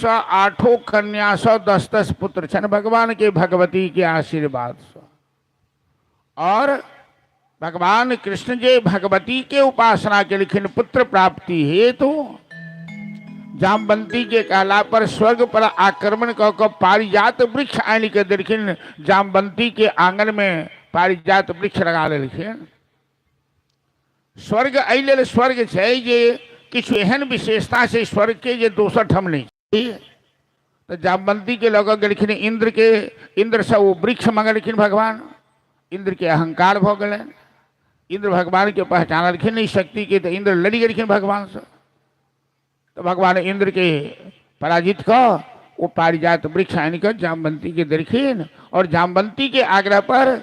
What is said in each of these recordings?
आठों कन्या 10-10 पुत्र छन भगवान के भगवती के आशीर्वाद से। और भगवान कृष्ण जी भगवती के उपासना के लिखिन पुत्र प्राप्ति हेतु जामवंती के कहला पर स्वर्ग पर आक्रमण कर पारिजात वृक्ष आन के देखिन जामवंती के आंगन में पारिजात वृक्ष लगा लेखिन। स्वर्ग अल स्वर्ग है जे किछु एहन विशेषता से स्वर्ग के जे दोसर ठम नहीं। तो जामवंती के लग गेलखिन इंद्र से वो वृक्ष मंगलखिन भगवान। इंद्र के अहंकार भ गए। इंद्र भगवान के पहचानलखिन नहीं शक्ति के, तो इंद्र लड़ी गेलखिन भगवान से। तो भगवान इंद्र के पराजित कर वो पारिजात वृक्ष आन कर जामवंती के देखिन। और जामवंती के आग्रह पर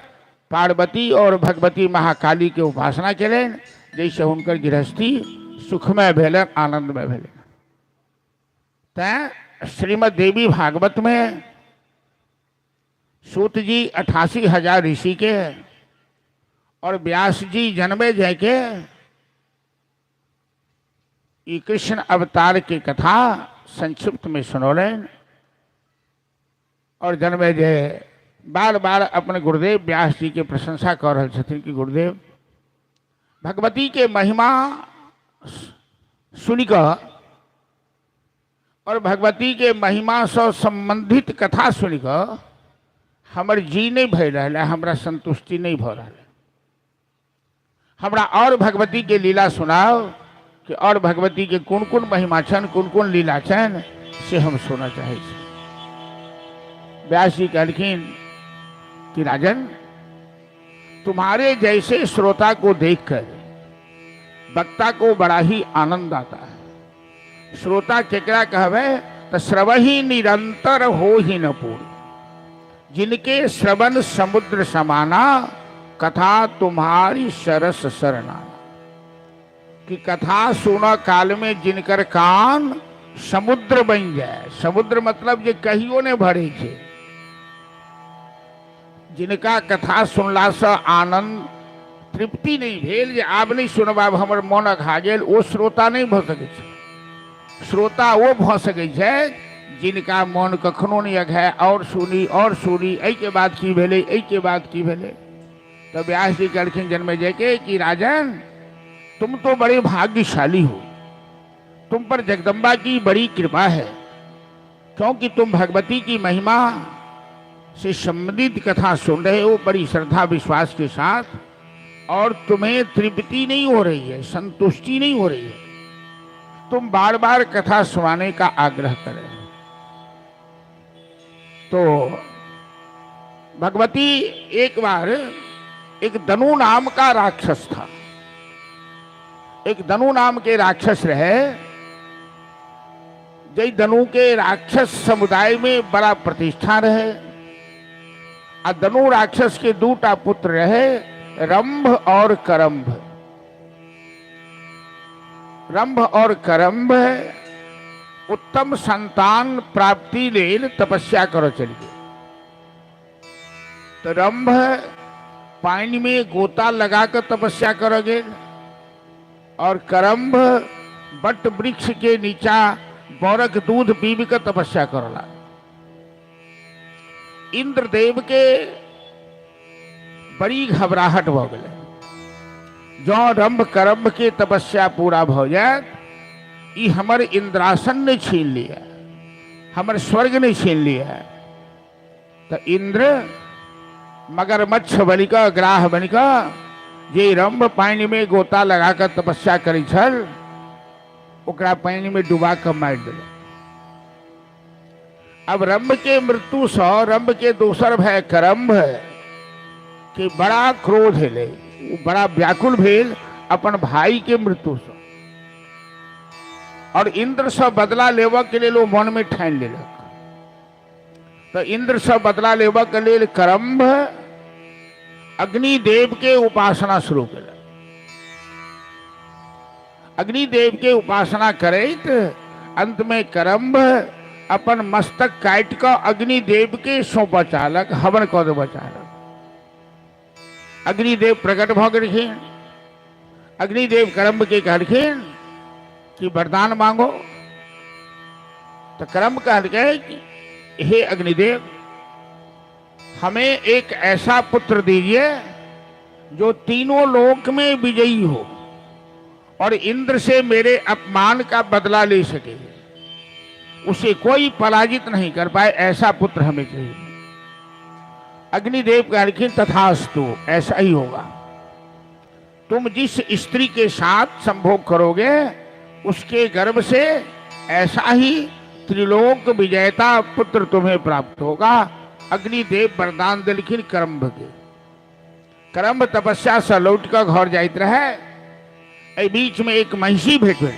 पार्वती और भगवती महाकाली के उपासना करें, जैसे उनकर गृहस्थी सुखमय भेलन आनंदमय भेलन। तैं श्रीमद देवी भागवत में सूत जी 88,000 ऋषि के और व्यास जी जन्मे जय के ये कृष्ण अवतार की कथा संक्षिप्त में सुनौलें। और जन्मे जय बार बार अपने गुरुदेव व्यास जी के प्रशंसा कर रहे थे कि गुरुदेव भगवती के महिमा सुनिकर और भगवती के महिमा से संबंधित कथा सुनिकर हमर जी नहीं भय रहा, हमरा संतुष्टि नहीं भ रहा। हमरा और भगवती के लीला सुनाओ कि और भगवती के कौन कौन महिमा छन, कौन कौन लीला छन, से हम सुनना चाहे। व्यास जी कहलखिन कि राजन, तुम्हारे जैसे श्रोता को देखकर वक्ता को बड़ा ही आनंद आता है। श्रोता केकरा कहवे तो श्रवही निरंतर हो ही न पूर्ण, जिनके श्रवण समुद्र समाना, कथा तुम्हारी सरस सरनाना। कि कथा सुना काल में जिनकर कान समुद्र बन जाए। समुद्र मतलब जे कहियो ने भरे छे। जिनका कथा सुनला से आनंद तृप्ति नहीं भेल, जे आब नहीं सुनबाब हमर मन अघा गेल, वो श्रोता नहीं भ सकै छै। श्रोता वो भ सकै छै जिनका मन कखनो नहीं अघाय, और सुनी एहि के बाद की भेले, एहि के बाद की भेले। तो व्यास जी कहलखिन जन्मे जय के कि राजन, तुम तो बड़े भाग्यशाली हो, तुम पर जगदम्बा की बड़ी कृपा है, क्योंकि तुम भगवती की महिमा से संबंधित कथा सुन रहे हो बड़ी श्रद्धा विश्वास के साथ, और तुम्हें तृप्ति नहीं हो रही है, संतुष्टि नहीं हो रही है। तुम बार बार कथा सुनाने का आग्रह करें। तो भगवती एक बार एक धनु नाम का राक्षस था। एक धनु नाम के राक्षस रहे। जय धनु के राक्षस समुदाय में बड़ा प्रतिष्ठा रहे। आ धनु राक्षस के दूटा पुत्र रहे, रंभ और करंभ। रंभ और करंभ उत्तम संतान प्राप्ति लेल तपस्या करो चलिए। तो रंभ पानी में गोता लगाकर तपस्या करोगे, और करंभ बट वृक्ष के नीचा बौरक दूध पीब कर तपस्या करला। इंद्रदेव के बड़ी घबराहट हो गए। जो रंभ करंभ के तपस्या पूरा हो जाए, ये हमर इंद्रासन ने छीन लिया, हमर स्वर्ग ने छीन लिया। तो इंद्र मगरमच्छ बनिका ग्राह बनिका जे रंभ पानी में गोता लगाकर तपस्या करी छल, ओकरा पानी में डुबा कर मार दिले। अब रंभ के मृत्यु से रंभ के दोसर भय करंभ के बड़ा क्रोध है, बड़ा व्याकुल भेल अपन भाई के मृत्यु से, और इंद्र से बदला लेवा के लिए वो मन में ठान लेलक। तो इंद्र से बदला लेवा के लिए करंभ अग्निदेव के उपासना शुरू कर। अग्निदेव के उपासना करैत अंत में करंभ अपन मस्तक काट कर अग्निदेव के सौंप चालक, हवन कऽ देव चालक। अग्निदेव प्रकट भ गेलखिन। अग्निदेव करंभ के कहलखिन कि वरदान मांगो। तो तो करम कह गए कि हे अग्निदेव, हमें एक ऐसा पुत्र दीजिए जो तीनों लोक में विजयी हो और इंद्र से मेरे अपमान का बदला ले सके, उसे कोई पराजित नहीं कर पाए, ऐसा पुत्र हमें चाहिए। अग्निदेव कह रहे तथास्तु, ऐसा ही होगा। तुम जिस स्त्री के साथ संभोग करोगे उसके गर्भ से ऐसा ही त्रिलोक विजेता पुत्र तुम्हें प्राप्त होगा। अग्निदेव वरदान दिलखिन करम्भ के। करम्भ तपस्या से लौट कर घर जाइत रहे, बीच में एक महिषी भेट हुई।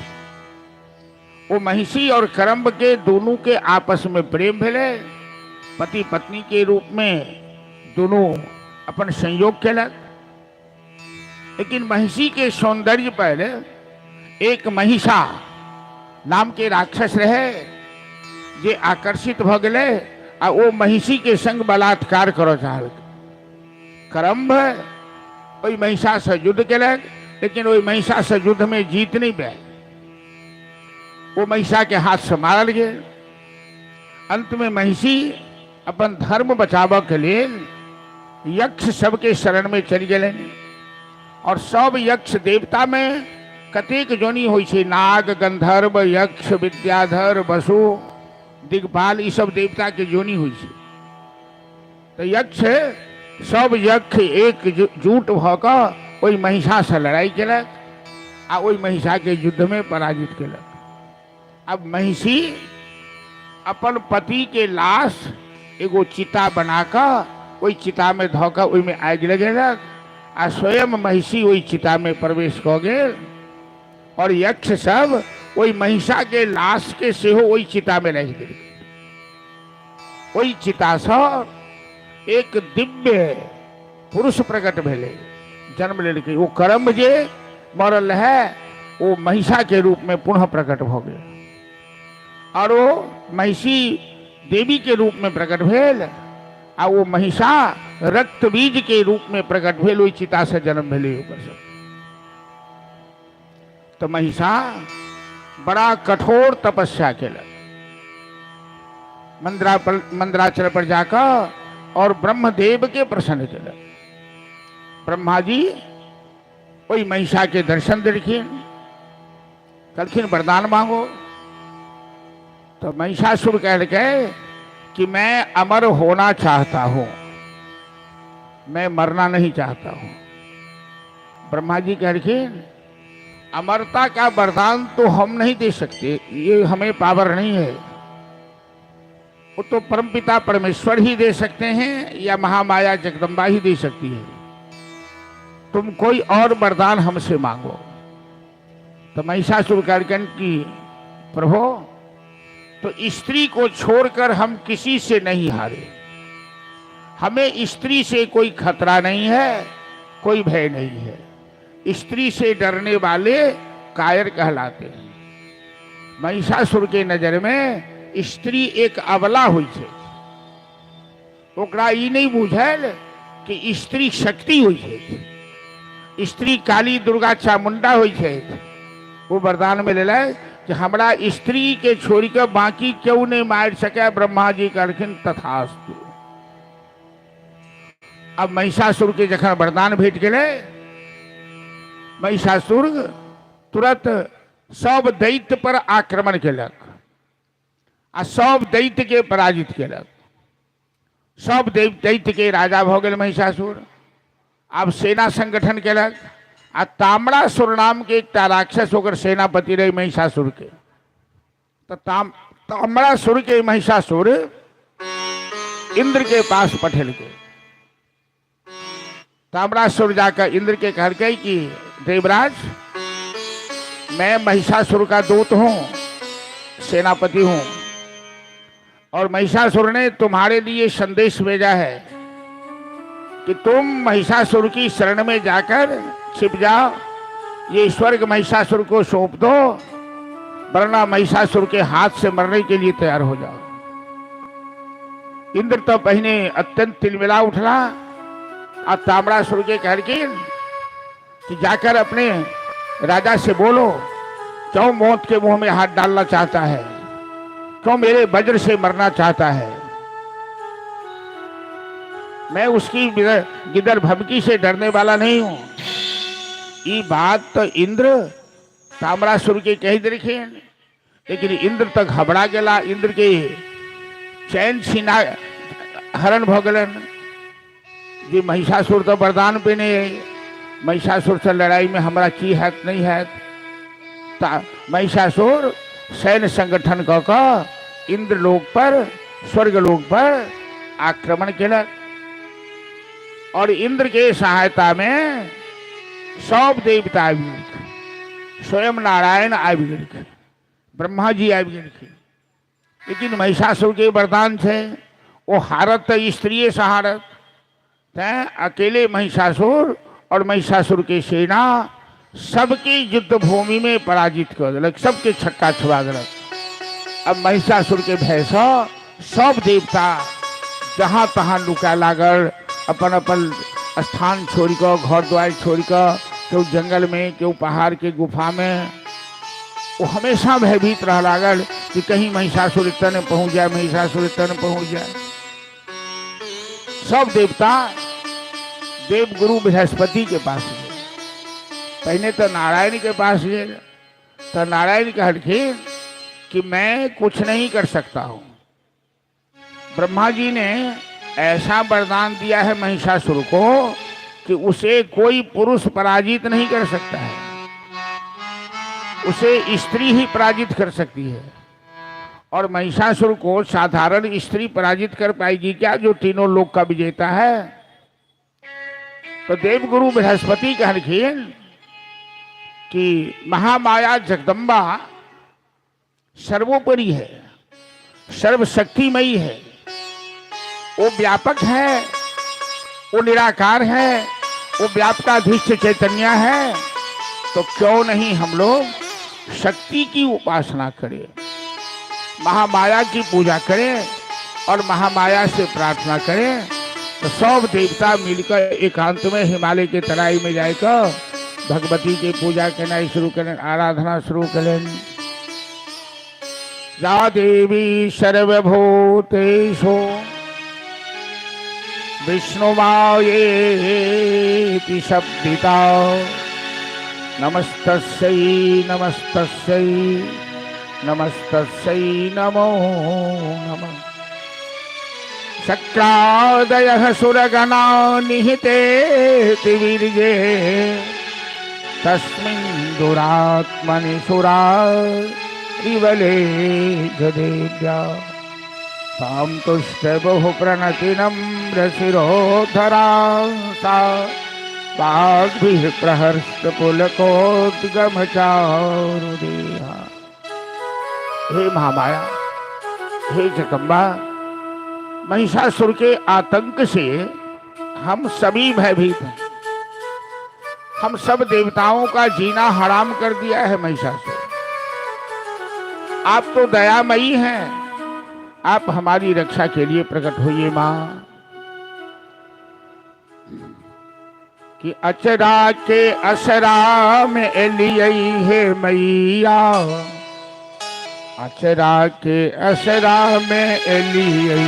वो महिषी और करम्भ के दोनों के आपस में प्रेम भेले, पति पत्नी के रूप में दोनों अपन संयोग केलक। लेकिन महिषी के सौंदर्य पहले एक महिषा नाम के राक्षस रहे जे आकर्षित भ गए आ वो महिषी के संग बलात्कार करो चाहल। करम्भ वही महिषा से युद्ध केलक, लेकिन वही महिषा से युद्ध में जीत नहीं पाए। वो महिषा के हाथ से मारल गए। अंत में महिषी अपन धर्म बचाव के लिए यक्ष सबके शरण में चली गए और सब यक्ष देवता में कतेक जोनी होई छे, नाग, गंधर्व, यक्ष, विद्याधर, वसु, दिग्पाल, ये सब देवता के जोनी हुई छे। तो यक्ष सब यक्ष एकजुट भकर वही महिषा से लड़ाई केलक आ वही महिषा के युद्ध में पराजित केलक। अब महिषी अपन पति के लाश एगो चिता बनाकर वही चिता में धोकर वही में आग लगेलक आ स्वयं महिषी वही चिता में प्रवेश कर गए और यक्ष सब वही महिषा के लाश के सेहो वही चिता में रह गए। वही चिता से एक दिव्य पुरुष प्रकट भेले, जन्म लेके। वो करम्भ जे मरल है वो महिषा के रूप में पुनः प्रकट हो गए और वो महिषी देवी के रूप में प्रकट भेल आ वो महिषा रक्त बीज के रूप में प्रकट भेल, वही चिता से जन्म भेले। तो महिषा बड़ा कठोर तपस्या केलक, मंदराचल पर जाकर और ब्रह्मदेव के प्रसन्न केलक। ब्रह्मा जी वही महिषा के दर्शन दिलखिन, कहलखिन वरदान मांगो। तो महिषासुर कह गए कि मैं अमर होना चाहता हूं, मैं मरना नहीं चाहता हूं। ब्रह्मा जी कह रखिन अमरता का वरदान तो हम नहीं दे सकते, ये हमें पावर नहीं है, वो तो परमपिता परमेश्वर ही दे सकते हैं या महामाया जगदम्बा ही दे सकती है। तुम कोई और वरदान हमसे मांगो। तो महिषासुर कहन की प्रभु, तो स्त्री को छोड़कर हम किसी से नहीं हारे, हमें स्त्री से कोई खतरा नहीं है, कोई भय नहीं है। स्त्री से डरने वाले कायर कहलाते हैं। महिषासुर के नजर में स्त्री एक अबला हुई है, ओकरा ई नहीं बुझल कि स्त्री शक्ति हुई है, स्त्री काली दुर्गा चामुंडा हुई है। वो वरदान में ले ले कि हमरा स्त्री के छोड़ी के बाकी क्यों नहीं मार सके। ब्रह्मा जी कहलखिन तथास्तु। अब महिषासुर के जखन वरदान भेट गए, महिषासुर तुरंत सब दैत्य पर आक्रमण केलक आ सब दैत्य के पराजित केलक। सब दैत्य के राजा भ गए महिषासुर। अब सेना संगठन केलक आ ताम्रासुर नाम के एक राक्षस होकर सेनापति रहे महिषासुर के। तो ताम्रासुर के महिषासुर इंद्र के पास पठेल के। ताम्रासुर जाकर इंद्र के कह गए कि देवराज, मैं महिषासुर का दूत हूं, सेनापति हूं, और महिषासुर ने तुम्हारे लिए संदेश भेजा है कि तुम महिषासुर की शरण में जाकर छिप जाओ, ये स्वर्ग महिषासुर को सौंप दो, वरना महिषासुर के हाथ से मरने के लिए तैयार हो जाओ। इंद्र तो पहले अत्यंत तिलमिला उठला और ताम्रासुर के कह कि जाकर अपने राजा से बोलो क्यों मौत के मुंह में हाथ डालना चाहता है, क्यों मेरे वज्र से मरना चाहता है? मैं उसकी गिदर भभकी से डरने वाला नहीं हूं। ये बात तो इंद्र ताम्रासुर के कही देखे, लेकिन इंद्र तो घबरा गया। इंद्र के चैन छीना हरण भोगलन जी। महिषासुर तो वरदान पे नहीं, महिषासुर से लड़ाई में हमारा की हैत नहीं है। महिषासुर सैन्य संगठन का इंद्र लोक पर, स्वर्ग लोक पर आक्रमण केलक और इंद्र के सहायता में सब देवता आबि गेल, स्वयं नारायण आबि गेल, ब्रह्मा जी आबि गेल। लेकिन महिषासुर के वरदान से वो हारत तो स्त्रीय से हारत है। अकेले महिषासुर और महिषासुर की सेना सबकी युद्ध भूमि में पराजित कर दिलक, सबके छक्का छुड़ा दिलक। अब महिषासुर के भय से सब देवता जहाँ तहाँ लुका लागल, अपन अपन स्थान छोड़ कर, घर द्वार छोड़ कर, केहू जंगल में, केहू पहाड़ के गुफा में। वो हमेशा भयभीत रह लागल कि कहीं महिषासुर तन पहुँच जाए, महिषासुर तन पहुँच जाए। सब देवता देवगुरु बृहस्पति के पास गए। पहले तो नारायण के पास गए, तो नारायण कहलखिन कि मैं कुछ नहीं कर सकता हूँ। ब्रह्मा जी ने ऐसा वरदान दिया है महिषासुर को कि उसे कोई पुरुष पराजित नहीं कर सकता है, उसे स्त्री ही पराजित कर सकती है। और महिषासुर को साधारण स्त्री पराजित कर पाएगी क्या, जो तीनों लोक का विजेता है? तो देवगुरु बृहस्पति कहलखिन कि महामाया जगदम्बा सर्वोपरि है, सर्वशक्तिमयी है, वो व्यापक है, वो निराकार है, वो व्यापकाधीश चैतन्य है। तो क्यों नहीं हम लोग शक्ति की उपासना करें, महामाया की पूजा करें और महामाया से प्रार्थना करें। तो सब देवता मिलकर एकांत में हिमालय के तराई में जाकर भगवती की पूजा करना शुरू करें, आराधना शुरू करें। या देवी सर्वभूतेषु विष्णुमायेति शब्दिता नमस्तस्यै नमस्तस्यै नमस्तस्यै नमो नमः। शक्रादयः सुरगणा निहितेति वीर्ये तस्मिन् दुरात्मनि सुरा विवले जदेव्या तां तुष्ट बहु प्रणतिनम्र शिरोधरा सा वाग्भिः प्रहर्ष पुलकोद्गमचारुदेहा। हे महामाया, हे जगदम्बा, महिषासुर के आतंक से हम सभी भयभीत हैं। हम सब देवताओं का जीना हराम कर दिया है महिषासुर। आप तो दयामयी हैं, आप हमारी रक्षा के लिए प्रकट होइए माँ। कि अचरा के असरा में एलियै है मैया, अचरा के असरा में एलियै,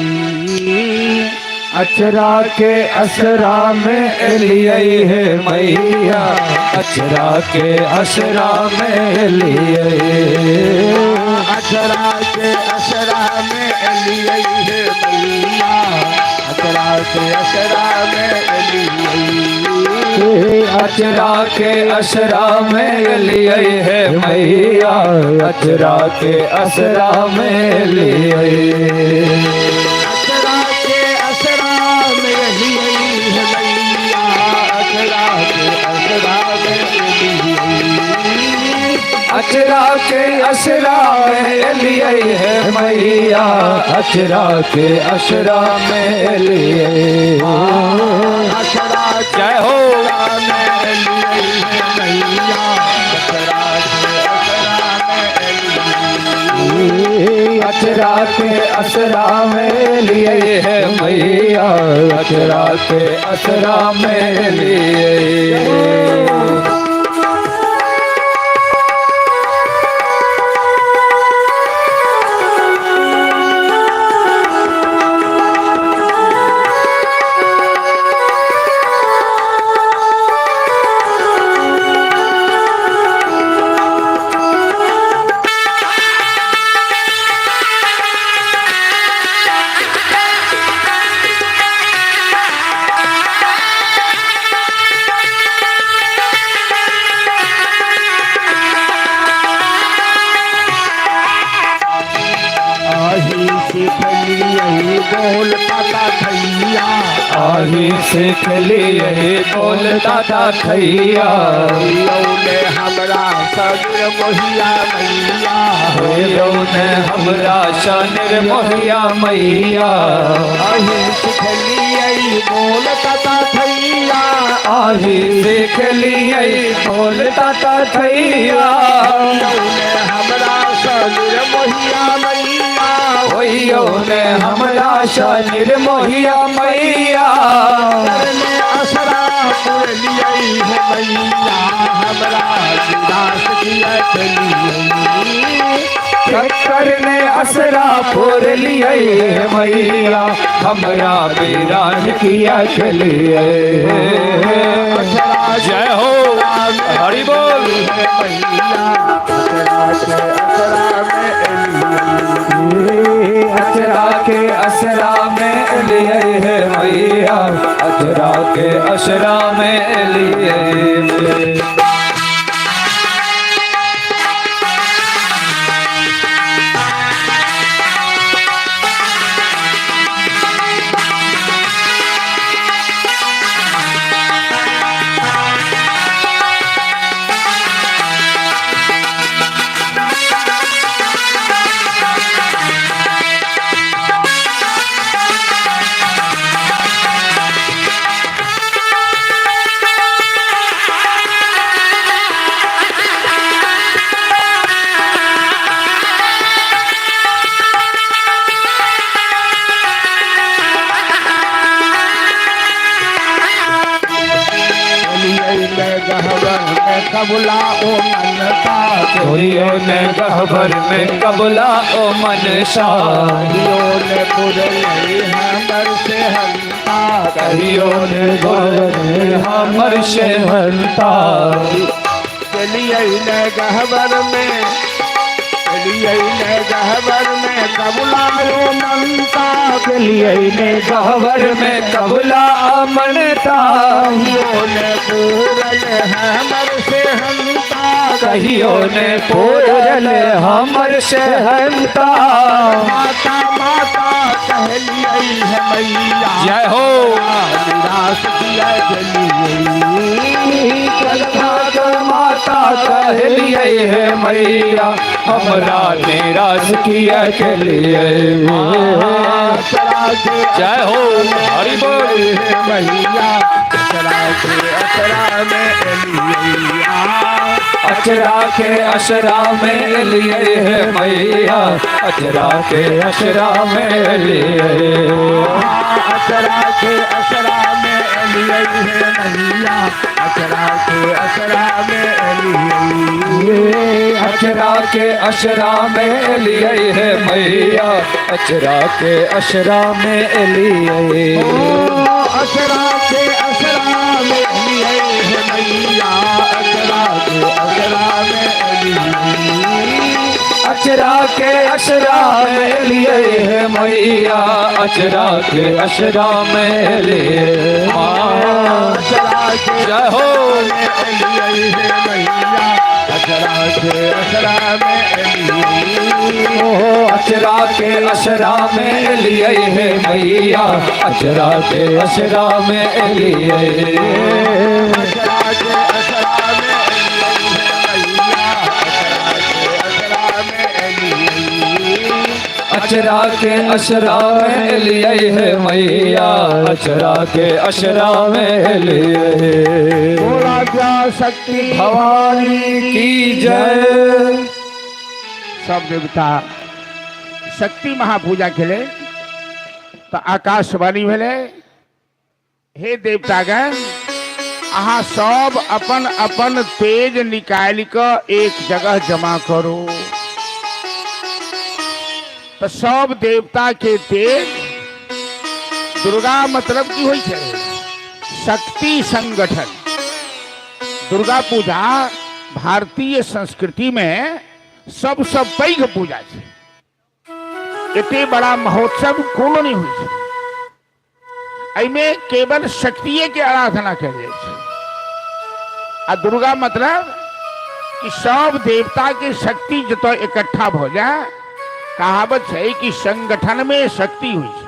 अचरा के असरा में एलियै है मैया, अचरा के असरा में एलियै, अचरा के असरा में एलियै है मैया, अचरा के असरा में एलियै, अचरा के असरा में एलियै है मैया, अचरा के असरा में एलियै, अचरा के असरा में एलियै है मैया, अचरा के असरा में एलियै, अचरा के असरा में एलियै है मैया, अचरा के असरा में एलियै, अचरा जय हो अचरा के असरा में एलियै है मैया, अचरा के असरा में एलियै। सीख लिए बोलता था थैया, आही सीख लिए बोलता था थैया। ने हमरा सगर मोहिया मैया, ने हमरा शानिर मोहिया मैया। आही सीख लिए बोलता था थैया, आही सीख लिए बोलता था थैया। ने हमरा सगर मोहिया मैया, ने हमरा शानिर मोहिया मैया। करने असरा पुर लिये है मैया, हमरा विदास किया चलिए। करने असरा फोर लिए मैया, हमरा वीरान किया चलिए। जय हो हरि बोल। अचरा के असरा में लिए है मैया, अचरा के असरा में लिए। कबला ओ मनता, कोरियो ने गहबर में कबला ओ मनसा। ने पुरली हमर से हंता, कहियो ने गोरे हमर से हंता। चलिए ने गहबर में, चलिए ने गहबर में कबला ओ मनता, चलिए ने गहबर में कबला मनता। ने पूरल हमर से हंता, कहियो ने पूरल हमर से हंता। माता माता कहलिए है मैया, जय हो निराश किया जलिए। माता कहलिए है मैया, हमरा निराश किया चलिए। जय हो हरि बोल। मैया अचरा के असरा में लिया, अचरा के असरा में लिए है मैया, अचरा के असरा में लिए। अचरा के असरा में लिए है मैया, अचरा के असरा में लिए। अचरा के असरा में लिए है मैया, अचरा के असरा में लिए। अचरा के असरा में लिए है मैया, अचरा के असरा में लिए। अचरा के असरा में लिए है मैया, अचरा के असरा में लिए। अचरा के जय हो लिए है मैया, अचरा के असरा में लिए। अचरा के असरा में लिए है मैया, अचरा के असरा में लिए। अचरा के असरा में लिए, अचरा के असरा में लिए है मैया, अचरा के असरा में लिए। बोला क्या शक्ति भवानी की जय। सब देवता शक्ति महापूजा खेले तो आकाशवाणी भेले, हे देवतागण अहाँ सब अपन अपन तेज निकाल कर एक जगह जमा करो। तो सब देवता के तेज, दुर्गा मतलब की होई छे शक्ति संगठन। दुर्गा पूजा भारतीय संस्कृति में सबसे पैघ पूजा है। इतने बड़ा महोत्सव कोनो नहीं हुई है। एमे केवल शक्तिये के आराधना कल जाए। आ दुर्गा मतलब कि सब देवता के शक्ति जो इकट्ठा हो जाए कहावत है कि संगठन में शक्ति हुई है।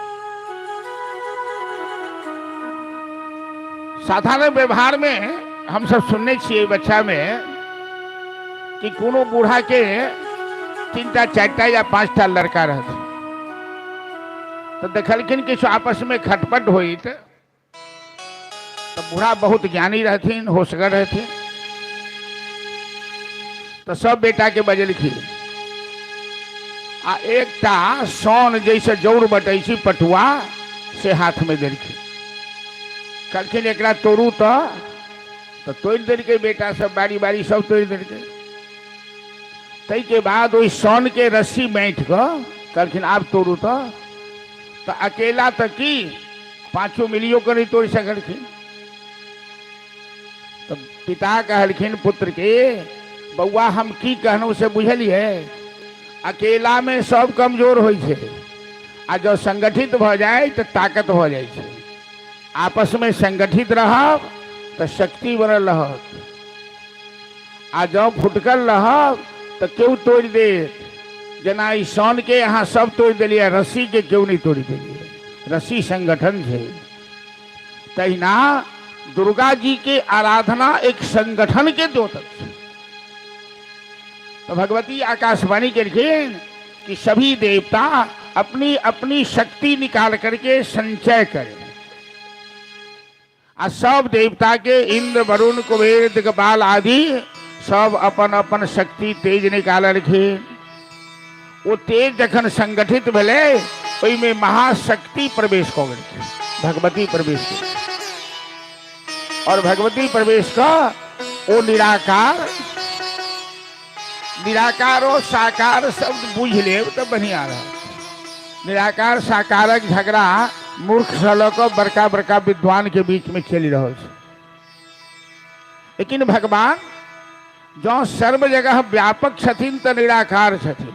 साधारण व्यवहार में हम सब सुनने छिए बच्चा में कि कोनो बूढ़ा के 3टा 4टा या 5टा लड़का रहते, तो देखलखिन कि आपस में खटपट हुई तो बूढ़ा बहुत ज्ञानी रहथिन, होशगर रहथिन, तो सब बेटा के बजलखिन आ एकटा सोन जैसे जौर बटैसी पटुआ से हाथ में देलखिन। कहलखिन एकरा तोड़ू तो तोड़ देलकै, बेटा सब बारी बारी सब तोड़ देलकै। तै के बाद ओहि सोन के रस्सी बाँटि कऽ कहलखिन आब तोड़ू तो अकेला तो की 5 मिलियो के नहीं तोड़ सकलखिन। तो पिता कहलखिन पुत्र के, बौआ हम की कहनौ से बुझलिए, अकेला में सब कमजोर होइ छै आ जब संगठित भ जाए तो ताकत हो जाए छै। आपस में संगठित रहब तो शक्ति बनल रहत, आ जब फुटकल रहब तो क्यों तोड़ दे। जना ई सोन के यहाँ सब तोड़ दिलिए, रस्सी के क्यों नहीं तोड़ दिलिए, रस्सी संगठन है। तहिना दुर्गा जी के आराधना एक संगठन के द्योतक है। तो भगवती आकाशवाणी करखिन कि सभी देवता अपनी अपनी शक्ति निकाल करके संचय करें। आ सब देवता के इंद्र वरुण कुबेर दिग्पाल आदि सब अपन अपन शक्ति तेज निकालखिन। वो तेज जखन संगठित भेले ओहि में महाशक्ति प्रवेश कर गई, भगवती प्रवेश कर। और भगवती प्रवेश का वो निराकार और साकार शब्द बुझ ले तो बढ़िया रहा। निराकार साकारक झगड़ा मूर्ख सलक बड़का बड़का विद्वान के बीच में चल रहा है। लेकिन भगवान जो सर्व जगह व्यापक छथिन तो निराकार छथिन।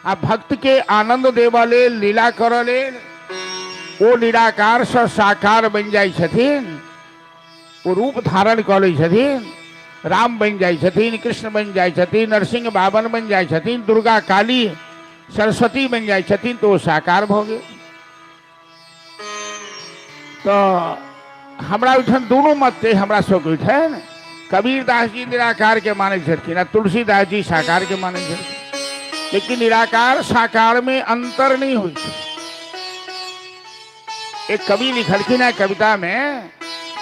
आ भक्त के आनंद देवले लीला करले वो निराकार से साकार बन जाय छथिन, वो रूप धारण कर लै छथिन। राम बन जाय छथिन, कृष्ण बन जाय छथिन, नरसिंह बाबन बन जाय छथिन, दुर्गा काली सरस्वती बन जाय छथिन, तो वो साकार भ गेल। तो हमरा उठन दोनों मत थे। हमरा सबके उठन कबीरदास जी निराकार के माने छथिन, तुलसीदास जी साकार के माने छथिन। लेकिन निराकार साकार में अंतर नहीं हुई। एक कवि लिखलखिन है कविता में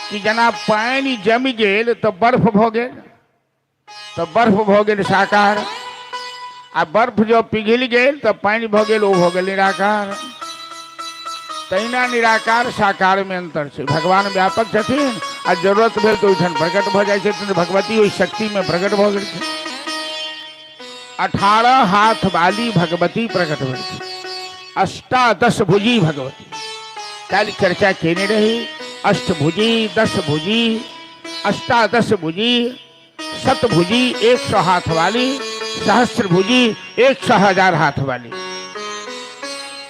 कि जना पानी जम गेल तो बर्फ भ गेल, तो बर्फ भ गेल साकार। आ बर्फ जो पिघल गेल तो पानी भ गेल, वो भ गेल निराकार। तहिना निराकार साकार में अंतर है। भगवान व्यापक छथिन आ जरूरत भेल तो उठन प्रकट भ जाय छथिन। भगवती ओहि शक्ति में प्रकट भ गेल। 18 हाथ वाली भगवती प्रकट भेल। 18 भुजी भगवती कल चर्चा केने रही। अष्टभुजी, 10 भुजी, 18 भुजी, 7 भुजी 100 हाथ वाली, सहस्त्र भुजी 100,000 हाथ वाली।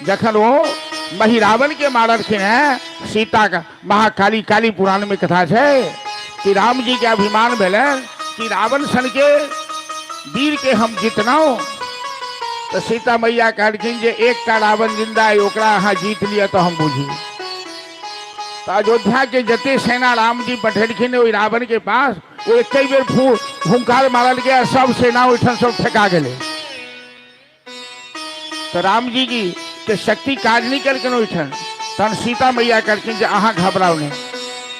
जखन वो महिरावण के मारलखिन है सीता का, महाकाली काली पुराण में कथा है कि राम जी के अभिमान भेलन कि रावण सन के वीर के हम जितनाओ। तो सीता मैया कहलखिन जे एकटा रावण जिंदा है, ओकरा अहाँ जीत लिया तो हम बुझी। तो अयोध्या के जते सेना राम जी पठेलखिन ओहि रावण के पास, वो एक बेर हुंकार मारल गया, सब सेना उठन सब फेंका गए। तो राम जी की के शक्ति काज नहीं करके उठन। तहन सीता मैया कहलखिन जे अहाँ घबराओ नहीं,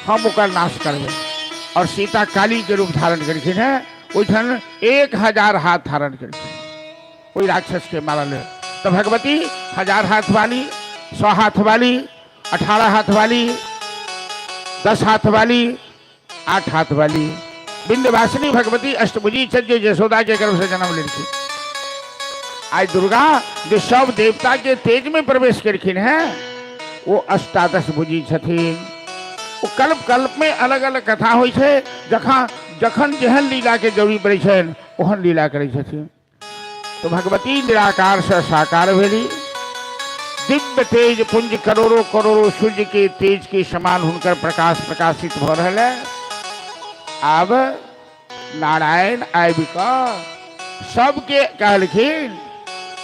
हम ओकर नाश करबे। और सीता काली के रूप धारण करखिन है। उठन 1000 हाथ धारण करखिन कोई राक्षस के मारल। तो भगवती 1000 हाथ वाली, 100 हाथ वाली, 18 हाथ वाली, 10 हाथ वाली, 8 हाथ वाली विंध्यवासिनी भगवती अष्टभुजी जो यशोदा के गर्भ से जन्म लेती। आज दुर्गा जो सब देवता के तेज में प्रवेश करखिन है, वो 18 भुजी छथिन। वो कल्प कल्प में अलग अलग कथा होइ छै। जखन जेहन लीला के जरूरी पड़े छन ओहन लीला करे छथिन। तो भगवती निराकार से साकार भेली। दिव्य तेज पुंज करोड़ों करोड़ों सूर्य के तेज के समान हुनकर प्रकाश प्रकाशित भ रहल है। अब नारायण आबि कऽ सबके कहलखिन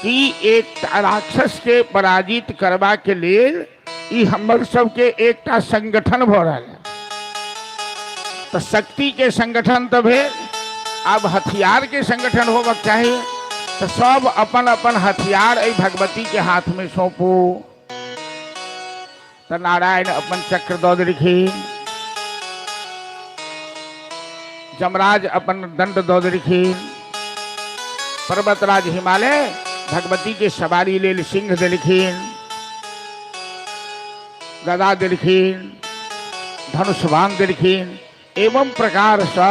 कि एक राक्षस के पराजित करवा के लिए ई हमर सबके एकटा संगठन भ रहा है। तो शक्ति के संगठन तो भेल, अब हथियार के संगठन होबक चाहिए। तो सब अपन अपन हथियार ऐ भगवती के हाथ में सौंपू। तो नारायण अपन चक्र दो देलखिन, जमराज अपन दंड दो देलखिन, पर्वतराज हिमालय भगवती के सवारी लेल सिंह देलखिन, गदा देलखिन, धनुष बाण देलखिन। एवं प्रकार से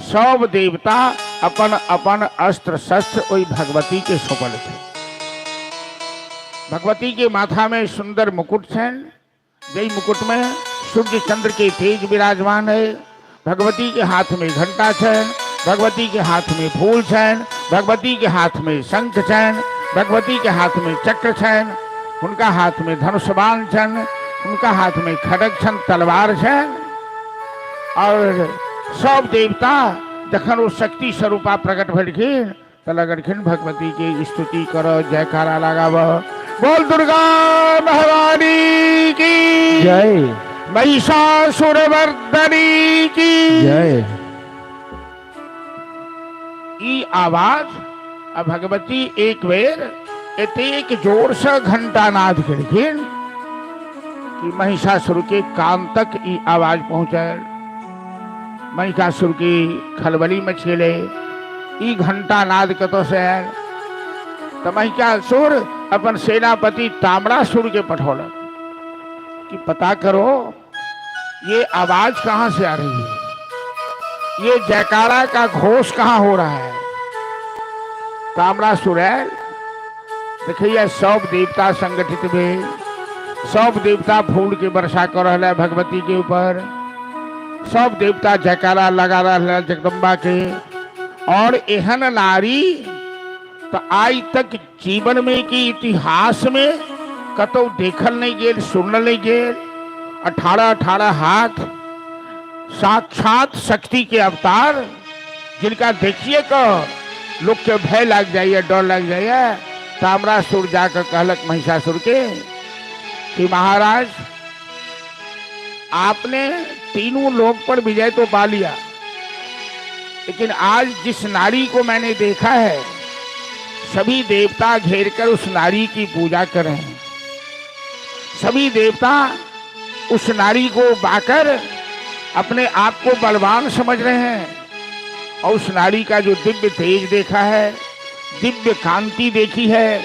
सब देवता अपन अपन अस्त्र शस्त्र ओई भगवती के सौंपल थे। भगवती के माथा में सुंदर मुकुट छन, जई मुकुट में सूर्य चंद्र के तेज विराजमान है। भगवती के हाथ में घंटा छन, भगवती के हाथ में फूल छन, भगवती के हाथ में शंख छन, भगवती के हाथ में चक्र छन, उनका हाथ में धनुष बाण छन, उनका हाथ में खड्ग छन, तलवार छन। और सब देवता जखन वो शक्ति स्वरूपा प्रकट भेलखिन तो लगलखिन भगवती की स्तुति करो, जयकारा लगाव। बोल दुर्गा भवानी की जय, महिषासुरमर्दनी की जय। ई आवाज अब भगवती एक बेर एतेक जोर से घंटा नाद केलखिन कि महिषासुर के कान तक ई आवाज पहुंचल। महिषासुर की खलबली मचेले, ई घंटा नाद कतो से आयल। तो महिषासुर अपन सेनापति ताम्रासुर के पठौलक कि पता करो ये आवाज कहाँ से आ रही है, ये जयकारा का घोष कहाँ हो रहा है। ताम्रासुर आयल, देखिए सब देवता संगठित भेल, सब देवता फूल के वर्षा कर रहा है भगवती के ऊपर, सब देवता जयकारा लगा रहा है जगदम्बा के। और एहन नारी तो आज तक जीवन में की इतिहास में कतो देखल नहीं गेल, सुनल नहीं गेल। 18-18 हाथ साक्षात शक्ति के अवतार, जिनका देखिए को लोग के भय लग जाइए, डर लग जाइए। ताम्रासुर जाकर कहलक महिषासुर के कि महाराज आपने तीनों लोक पर विजय तो पा लिया, लेकिन आज जिस नारी को मैंने देखा है सभी देवता घेरकर उस नारी की पूजा कर रहे हैं। सभी देवता उस नारी को पाकर अपने आप को बलवान समझ रहे हैं। और उस नारी का जो दिव्य तेज देखा है, दिव्य कांति देखी है,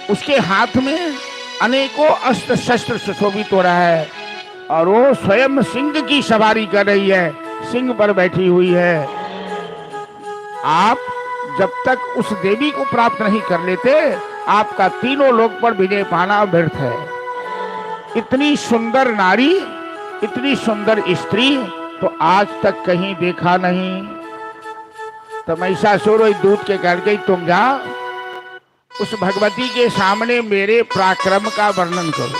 उसके हाथ में अनेकों अस्त्र शस्त्र सुशोभित हो रहा है। और वो स्वयं सिंह की सवारी कर रही है, सिंह पर बैठी हुई है। आप जब तक उस देवी को प्राप्त नहीं कर लेते, आपका तीनों लोक पर विजय पाना व्यर्थ है। इतनी सुंदर नारी, इतनी सुंदर स्त्री तो आज तक कहीं देखा नहीं। तो महिषासुर दूत के कह गई, तुम जाओ उस भगवती के सामने मेरे पराक्रम का वर्णन करो,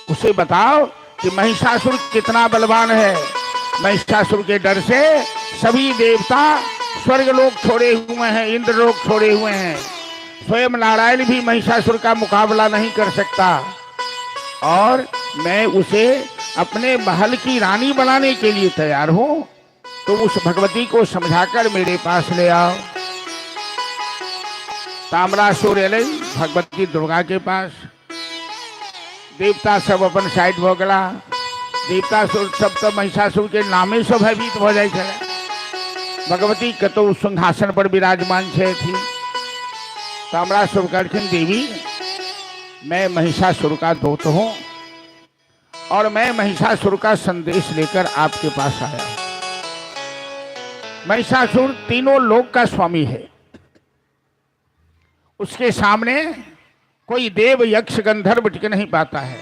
उसे बताओ कि महिषासुर कितना बलवान है। महिषासुर के डर से सभी देवता स्वर्गलोक छोड़े हुए हैं, इंद्रलोक छोड़े हुए हैं। स्वयं नारायण भी महिषासुर का मुकाबला नहीं कर सकता। और मैं उसे अपने महल की रानी बनाने के लिए तैयार हूं। तो उस भगवती को समझाकर मेरे पास ले आओ। ताम्रासुर एले भगवती दुर्गा के पास। देवता सब अपन साइड हो गला। देवता सब तो महिषासुर के नामे से भयभीत हो जाए छे। भगवती कतो सिंहासन पर विराजमान छे थी। ताम्रासुर कहलखिन, देवी मैं महिषासुर का दूत हूं और मैं महिषासुर का संदेश लेकर आपके पास आया। महिषासुर तीनों लोक का स्वामी है। उसके सामने कोई देव यक्ष गंधर्व टिक नहीं पाता है।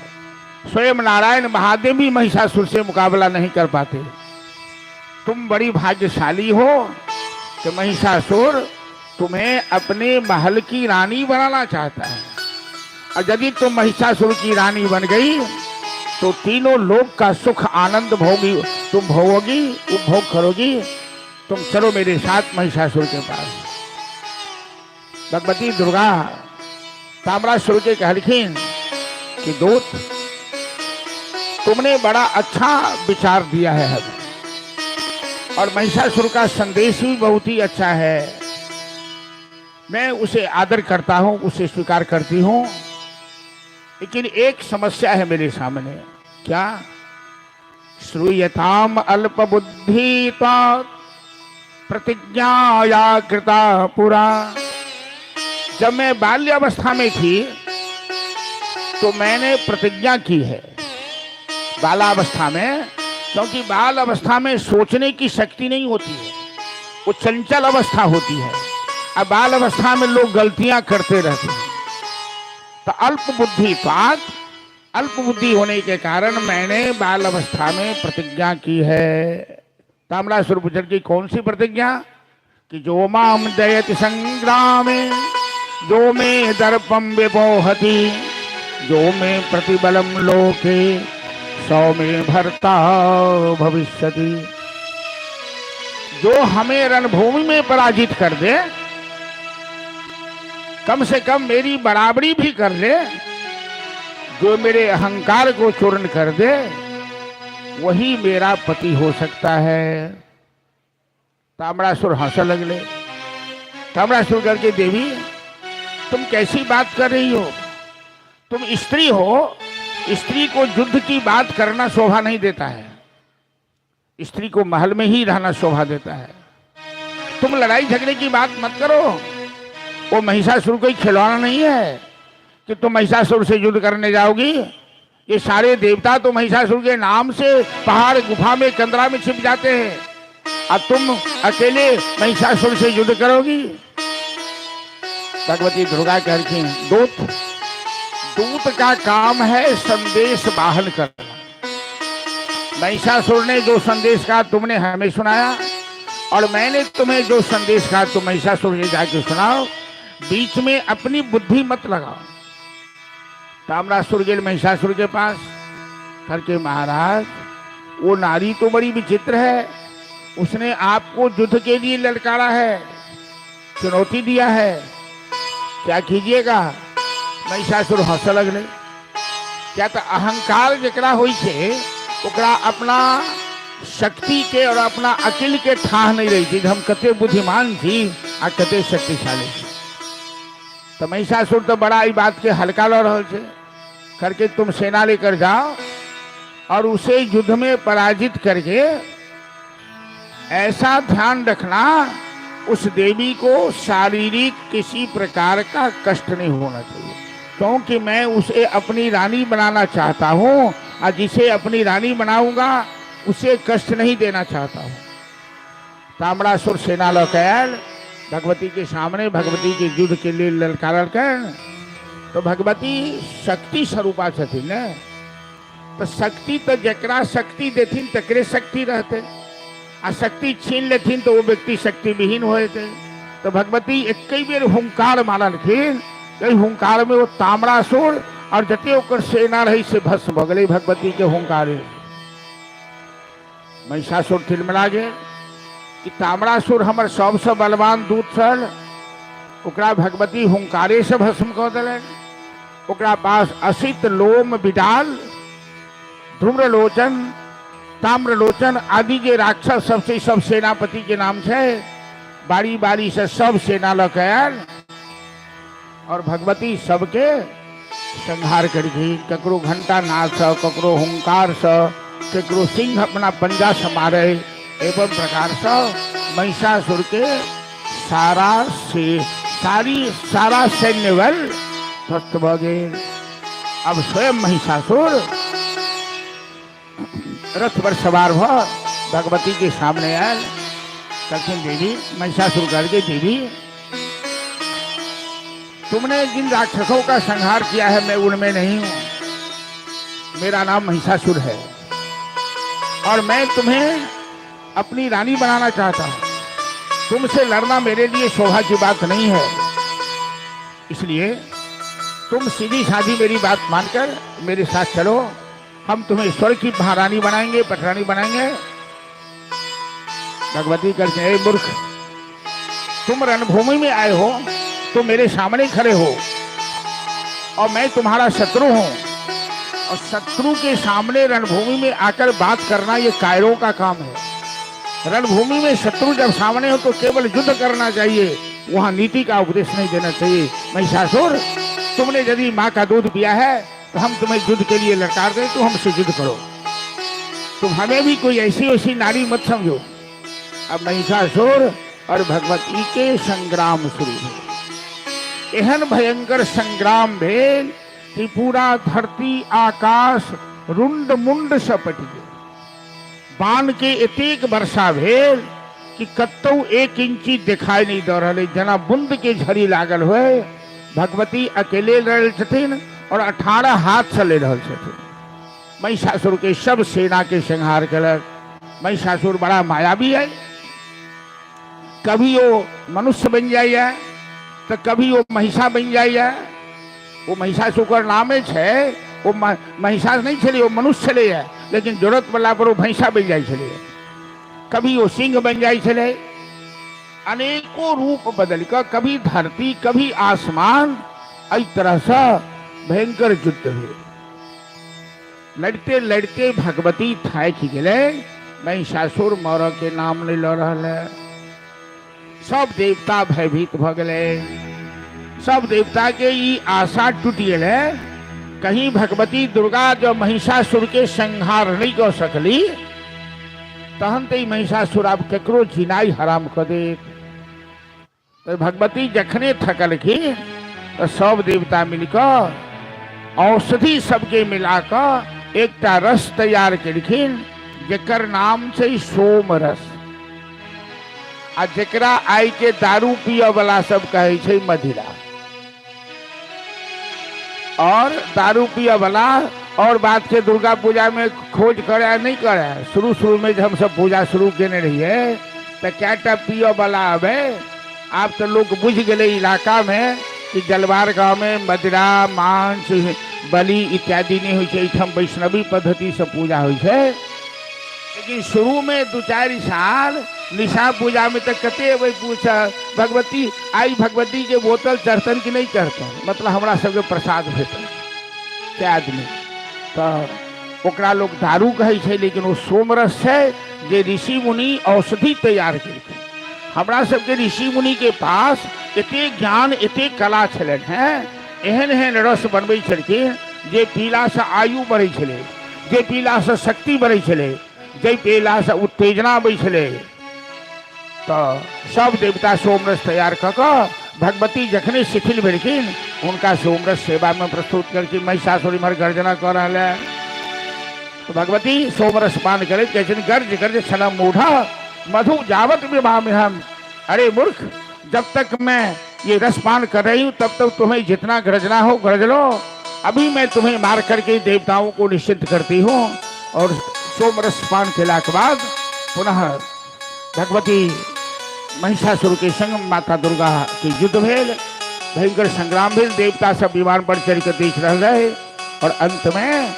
स्वयं नारायण महादेव भी महिषासुर से मुकाबला नहीं कर पाते। तुम बड़ी भाग्यशाली हो कि महिषासुर तुम्हें अपने महल की रानी बनाना चाहता है। और यदि तुम महिषासुर की रानी बन गई तो तीनों लोक का सुख आनंद भोगी, तुम भोगोगी, उपभोग करोगी। तुम चलो मेरे साथ महिषासुर के पास। भगवती दुर्गा ताम्रासुर के कहलखिन कि दूत, तुमने बड़ा अच्छा विचार दिया है हमें, और महिषासुर का संदेश भी बहुत ही अच्छा है। मैं उसे आदर करता हूं, उसे स्वीकार करती हूं, लेकिन एक समस्या है मेरे सामने। क्या? श्रूयताम अल्प बुद्धि प्रतिज्ञाया कृता पुरा। जब मैं बाल्यावस्था में थी तो मैंने प्रतिज्ञा की है, बालावस्था में, क्योंकि बाल अवस्था में सोचने की शक्ति नहीं होती है, वो चंचल अवस्था होती है। अब बाल अवस्था में लोग गलतियां करते रहते हैं। तो अल्प बुद्धि होने के कारण मैंने बाल अवस्था में प्रतिज्ञा की है। ताम्रासुर पूछन की कौन सी प्रतिज्ञा? कि जो माम जयति संग्रामे, जो में दर्पम विपोहति, जो में प्रतिबलम लोके, सौ में भरता भविष्यति। जो हमें रणभूमि में पराजित कर दे, कम से कम मेरी बराबरी भी कर ले, जो मेरे अहंकार को चूर्ण कर दे, वही मेरा पति हो सकता है। ताम्रासुर हंस लगले। ताम्रासुर करके, देवी तुम कैसी बात कर रही हो? तुम स्त्री हो, स्त्री को युद्ध की बात करना शोभा नहीं देता है, स्त्री को महल में ही रहना शोभा देता है। तुम लड़ाई झगड़े की बात मत करो। वो महिषासुर कोई खिलौना नहीं है कि तुम महिषासुर से युद्ध करने जाओगी। ये सारे देवता तो महिषासुर के नाम से पहाड़ गुफा में कंदरा में छिप जाते हैं, और तुम अकेले महिषासुर से युद्ध करोगी? भगवती दुर्गा कहती हैं, दूत का काम है संदेश वाहन करना। महिषासुर ने जो संदेश कहा तुमने हमें सुनाया, और मैंने तुम्हें जो संदेश कहा तुम महिषासुर से जाके सुनाओ। बीच में अपनी बुद्धि मत लगाओ। ताम्रासुर गेल महिषासुर के पास करके, महाराज वो नारी तो बड़ी विचित्र है, उसने आपको युद्ध के लिए ललकारा है, चुनौती दिया है, क्या कीजिएगा? महिषासुर हंस लगले। क्या तो अहंकार जकरा होई छे, ओकरा अपना शक्ति के और अपना अकिल के ठाह नहीं रही थी, हम कते बुद्धिमान थी आ कते शक्तिशाली थी। तो महिषासुर तो बड़ा ई बात के हल्का ल रहा है करके, तुम सेना लेकर जाओ और उसे युद्ध में पराजित करके ऐसा ध्यान रखना उस देवी को शारीरिक किसी प्रकार का कष्ट नहीं होना चाहिए, क्योंकि मैं उसे अपनी रानी बनाना चाहता हूँ, और जिसे अपनी रानी बनाऊंगा उसे कष्ट नहीं देना चाहता हूँ। ताम्रासुर सेना लौकैल भगवती के सामने, भगवती के युद्ध के लिए ललकार कर। तो भगवती शक्ति स्वरूपा छथिन ने, तो शक्ति तो जकरा शक्ति देथिन तकरे शक्ति रहते, आ शक्ति छीन लेथिन तो वो व्यक्ति शक्ति विहीन होए थे। तो भगवती एक बेर हुंकार मारलखिन, हुंकार में वो ताम्रासुर और जते ओकर सेना रही से भस्म भ गई भगवती के हुंकारे। महिषासुर तिलमिला गेल कि ताम्रासुर हमर सबसे बलवान दूत छल, ओकरा भगवती हुंकारे से भस्म कऽ देलनि। ओकरा पास असित लोम बिडाल, धूम्रलोचन, ताम्रलोचन आदि के राक्षस सबसे सब सेनापति के नाम है, बारी बारी से सब सेना लऽ के आयल और भगवती सबके संहार करी। ककरो घंटा नाद से, ककरो हुंकार से, ककरो सिंह अपना पंजा से मारे, एवं प्रकार से महिषासुर के सारा सैन्य बल ध्वस्त भ गेल। अब स्वयं महिषासुर रथ पर सवार भ भगवती के सामने आयल। कहते देवी, महिषासुर करके, देवी तुमने जिन राक्षसों का संहार किया है मैं उनमें नहीं हूं, मेरा नाम महिषासुर है और मैं तुम्हें अपनी रानी बनाना चाहता हूं। तुमसे लड़ना मेरे लिए शोभा की बात नहीं है, इसलिए तुम सीधी साधी मेरी बात मानकर मेरे साथ चलो, हम तुम्हें स्वर्ग की महारानी बनाएंगे, पटरानी बनाएंगे। भगवती कहते हैं, मूर्ख, तुम रणभूमि में आए हो, तुम मेरे सामने खड़े हो और मैं तुम्हारा शत्रु हूं, और शत्रु के सामने रणभूमि में आकर बात करना ये कायरों का काम है। रणभूमि में शत्रु जब सामने हो तो केवल युद्ध करना चाहिए, वहां नीति का उपदेश नहीं देना चाहिए। महिषासुर, तुमने यदि माँ का दूध पिया है तो हम तुम्हें युद्ध के लिए ललकार दें, तो हमसे युद्ध करो। तुम हमें भी कोई ऐसी वैसी नारी मत समझो। अब महिषासुर और भगवती के संग्राम शुरू हुए। एहन भयंकर संग्राम भेल कि पूरा धरती आकाश रुंड मुंड सपट गए। बाण के एतेक वर्षा भेल कि कतौ 1 इंची दिखाई नहीं दे रहा, जना बूंद के झड़ी लागल हुए। भगवती अकेले लड़ छथिन और 18 हाथ से ले रहल छथिन। महिषासुर के सब सेना के संहार कलक। महिषासुर बड़ा मायावी है, कभी वो मनुष्य बन जाइए तो कभी वो महिषा बन जाइए। वो महिषासुर का नाम है, वो महिषास नहीं चले, वो मनुष्य चले है, लेकिन जरूरत पड़ला पर वो भैंसा बन जाए चले। कभी वो सिंह बन जाए चले, अनेकों रूप बदल कर, कभी धरती कभी आसमान, इस तरह से भयंकर युद्ध हुए। लड़ते लड़ते भगवती थाक गए। महिषासुर मौर के नाम ले लो रहा है। सब देवता भयभीत भ गए। सब देवता के ई आशा टूट गए, कहीं भगवती दुर्गा जब महिषासुर के संहार नहीं कर सकली, तहन तो महिषासुर अब केकरो जिनाई हराम कर दे। तो भगवती जखने थकलखिन तो सब देवता मिलकर औषधि सबके मिलाकर एक रस तैयार करखिन, जेकर नाम छै सोम रस। आ जेकरा आई के दारू पिय वाला सब कहे छै मदिरा। और दारू पिय वाला और बात के दुर्गा पूजा में खोज करे नहीं करे। शुरू में जब हम सब पूजा शुरू केने रहिए तो क्या पिय वाला आवे। आप तो लोग बुझ गए इलाका में कि जलवार गांव में मदिरा मांस बलि इत्यादि नहीं हो, वैष्णवी पद्धति से पूजा हो। लेकिन शुरू में 2-4 साल निशा पूजा में तो कते वही पूछा भगवती आई, भगवती के बोतल चढ़तन कि नहीं चढ़तन, मतलब हमरा सबके प्रसाद भेटल क्या आदमी। तो ओकरा लोग दारू कहे छै, लेकिन वो सोमरस है जे ऋषि मुनि औषधि तैयार करके। हमरा सबके ऋषि मुनि के पास एते ज्ञान एते कला छलन है, एहन एहन रस बनबै छलखिन जे पीला से आयु बढ़ै छलै, जे पीला से शक्ति बढ़ै छलै, जे पीला से उत्तेजना अबै छलै। तो सब देवता सोमरस तैयार कऽ भगवती जखने शिथिल भेलखिन उनका सोमरस सेवा में प्रस्तुत करके महिषासुर इमहर गर्जना कर रहा है। तो भगवती सोमरस पान करे, कहते गर्ज गर्ज छल मूढ़ा मधु जावत विवाह में हम। अरे मूर्ख, जब तक मैं ये रस पान कर रही हूँ तब तक तुम्हें जितना गर्जना हो गर्ज लो। अभी मैं तुम्हें मार करके देवताओं को निश्चित करती हूँ। और सोमरस पान केला के बाद पुनः भगवती महिषासुर के संग माता दुर्गा के युद्ध भेल, भयंकर संग्राम भेल। देवता सब विमान पर चढ़ कर देख रहे और अंत में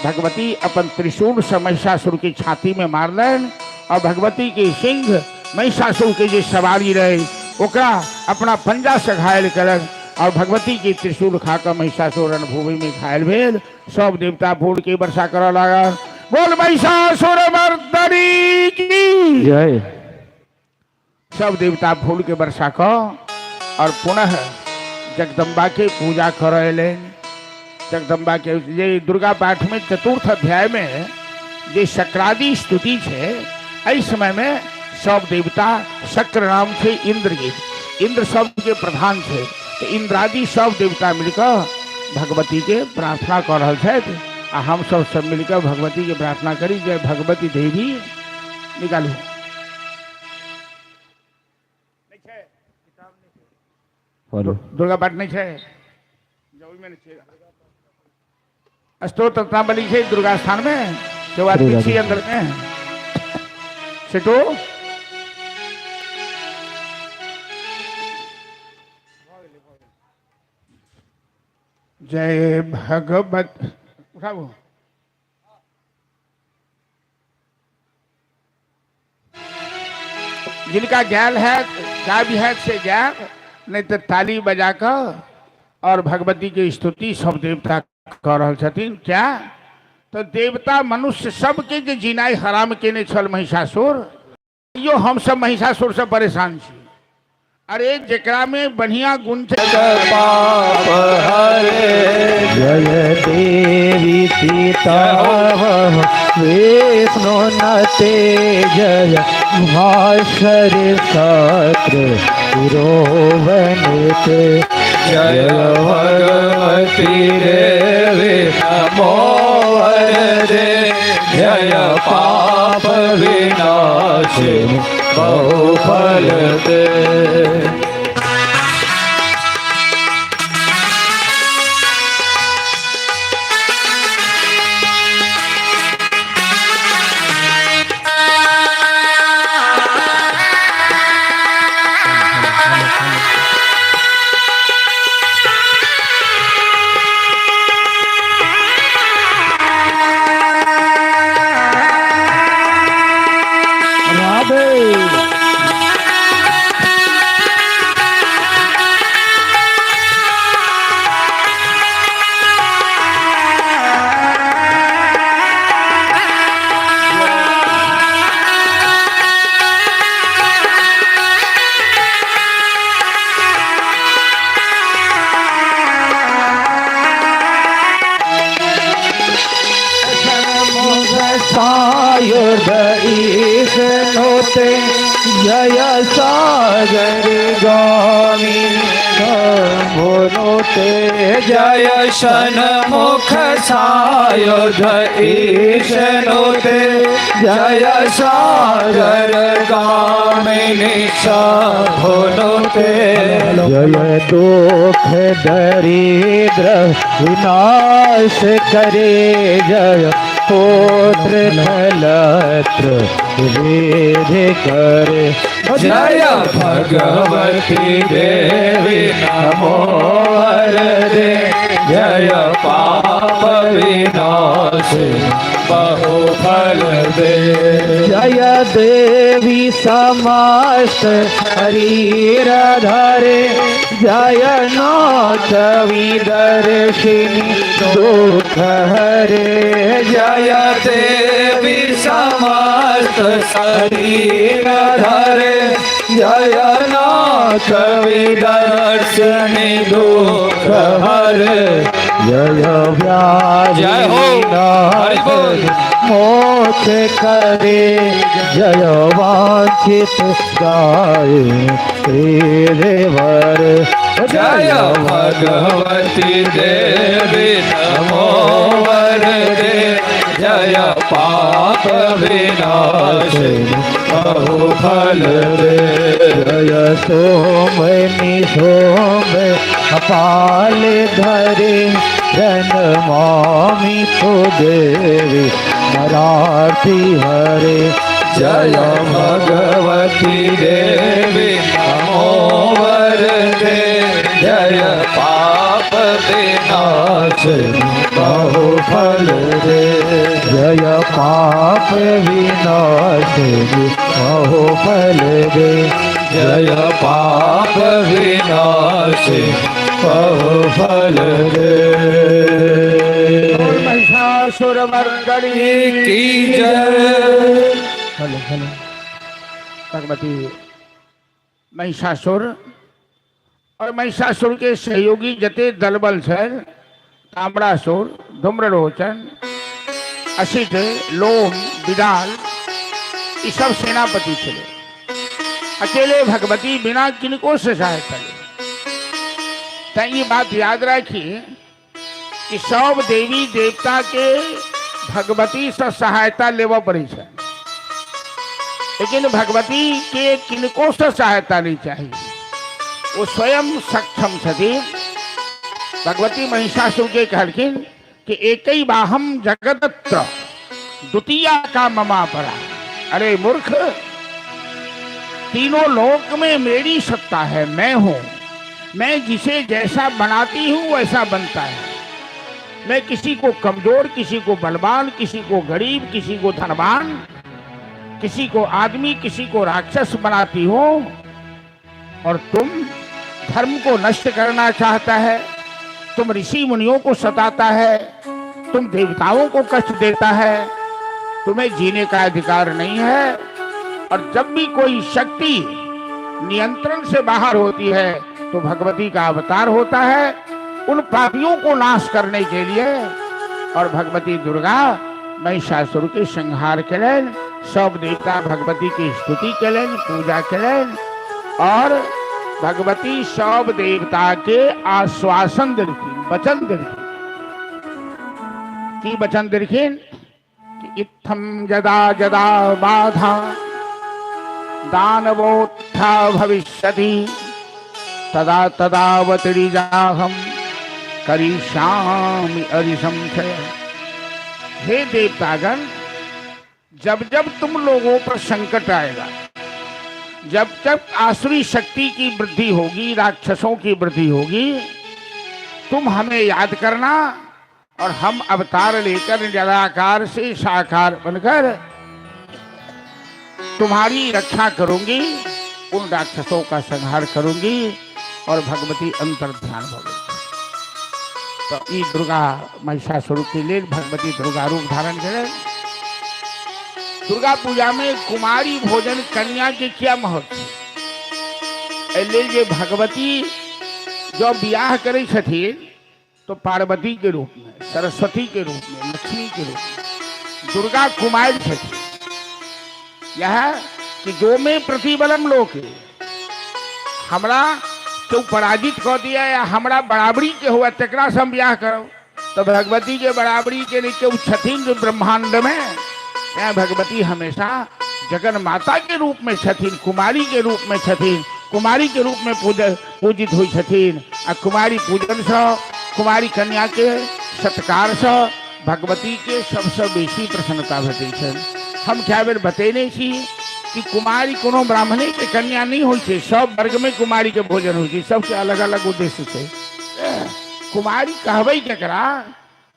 भगवती अपन त्रिशूल से महिषासुर की छाती में मारलन और भगवती के सिंह महिषासुर के जो सवारी रहे ओकरा अपना पंजा से घायल करन और भगवती के त्रिशूल खाकर महिषासुर रणभूमि में घायल भेल। सब देवता फूल के वर्षा कर लगा। बोल महिषासुर मर्दनी की जय। सब देवता फूल के वर्षा कर और पुनः जगदम्बा के पूजा कर। जगदम्बा के ये दुर्गा पाठ में 4th अध्याय में जे शक्रादि स्तुति है, इस समय में सब देवता शक्र नाम से इंद्र के, इंद्र सब के प्रधान है। तो इंद्रादि सब देवता मिलकर भगवती के प्रार्थना कर रहे थे। हम सब मिलकर भगवती के प्रार्थना करी, जय भगवती देवी निकालू। दुर्गा पाठ नहीं है, स्तोत्र रत्नावली है दुर्गा स्थान में, जो पीछे अंदर में सेटो। जय भगवत उठाओ। जिनका ज्ञान है, गाय भी है से ज्ञान, नहीं तो ताली बजाकर और भगवती की स्तुति सब देवता कर रहल छथिन। क्या तो देवता मनुष्य सबके जे जिनाई हराम केने छल महिषासुर, यो हम सब महिषासुर से परेशान छी। अरे जेकरा में बढ़िया गुण थे पाप हरे जय देवी सीता विष्णु नते जय भास्कर सत्र पुरोवनते जय भगवती देवी नमो वरदे जय पाप विनाशिनी बहुफल दे। ईशनोते जय सागर गामी बोलोते जय षण्मुख सायुध ईशनोते जय सागर गामिनी शंभुनुते जय दुख दरिद्र विनाश करे जय पुत्र नलत्र वेद करे जय भगवती देवी नमो वरदे जय पाप विनाशिनी बहुफल दे। जय देवी समस्त शरीर धरे जय नाथ विदर्शिनी दुख हरे जय देवी समस्त शरीर धरे जय नाथ विदर्शिनी दुख हरे जय व्यास जय हो हरि बोल मोक्ष करे जय वांछित गाये देवर जय भगवती देवी नमो वरदे जय पाप विनाशिनी बहुफल दे। जय सोमनि सोम अपाल धरे जन्मामि तो देवी मराठी हरे जय भगवती देवी नमो वरदे जय पाप विनाशिनी बहुफल दे। जय पाप विनाशिनी बहुफल दे जय पाप विनाशिनी बहुफल दे। महिषासुर मर्दनी की जय। भगवती महिषासुर और महिषासुर के सहयोगी जते दलबल छल ताम्रासुर धूम्रलोचन असित लोम विदाल ये सब सेनापति थे। अकेले भगवती बिना किनको से सहायता ले। तो ये बात याद रखिए कि सब देवी देवता के भगवती से सहायता लेवा पड़ी है, लेकिन भगवती के किनको से सहायता नहीं चाहिए। वो स्वयं सक्षम छथि। भगवती महिषासुर के कहलखिन कि एक ही बाहम जगदत्र द्वितीया का ममा परा। अरे मूर्ख, तीनों लोक में मेरी सत्ता है, मैं हूं। मैं जिसे जैसा बनाती हूं वैसा बनता है। मैं किसी को कमजोर, किसी को बलवान, किसी को गरीब, किसी को धनवान, किसी को आदमी, किसी को राक्षस बनाती हूं। और तुम धर्म को नष्ट करना चाहता है, तुम ऋषि मुनियों को सताता है, तुम देवताओं को कष्ट देता है, तुम्हें जीने का अधिकार नहीं है। और जब भी कोई शक्ति नियंत्रण से बाहर होती है तो भगवती का अवतार होता है उन पापियों को नाश करने के लिए। और भगवती दुर्गा महिषासुर के संहार करें, सब देवता भगवती की स्तुति करें, पूजा करें, और भगवती सब देवता के आश्वासन दिलखिन, वचन दिलखिन की वचन दिलखिन कि इत्थम जदा जदा बाधा दानवोत्था भविष्यति तदा तदावतरिजाहम करिष्यामि अरिसंशय। हे देवतागण, जब जब तुम लोगों पर संकट आएगा, जब जब आसुरी शक्ति की वृद्धि होगी, राक्षसों की वृद्धि होगी, तुम हमें याद करना और हम अवतार लेकर निराकार से साकार बनकर तुम्हारी रक्षा करूंगी, उन राक्षसों का संहार करूंगी और भगवती अंतर ध्यान होगी। तो ये दुर्गा महिषासुर के लिए भगवती दुर्गा रूप धारण करें। दुर्गा पूजा में कुमारी भोजन कन्या के क्या महत्व है? ये भगवती जो ब्याह करे छथिन तो पार्वती के रूप में, सरस्वती के रूप में, लक्ष्मी के रूप में, दुर्गा कुमारी छथिन। यह कि जो में प्रतिबलम लोके, हमरा तो पराजित कर दिया या हमरा बराबरी के हुआ तकरा से हम ब्याह करो। तो भगवती के बराबरी के नीचे छथिन जो ब्रह्मांड में, या भगवती हमेशा जगन माता के रूप में छथिन, कुमारी के रूप में छथिन, कुमारी के रूप में पूजित हुई छथिन। आ कुमारी पूजन से, कुमारी कन्या के सत्कार से भगवती के सबसे बेसी प्रसन्नता भेटै छै। हम क्या बेर बतेने छी कि कुमारी कोनो ब्राह्मणे के कन्या नहीं होइ छै, सब वर्ग में कुमारी के भोजन होइ छै, सबके अलग अलग उद्देश्य छै। कुमारी कहबै केकरा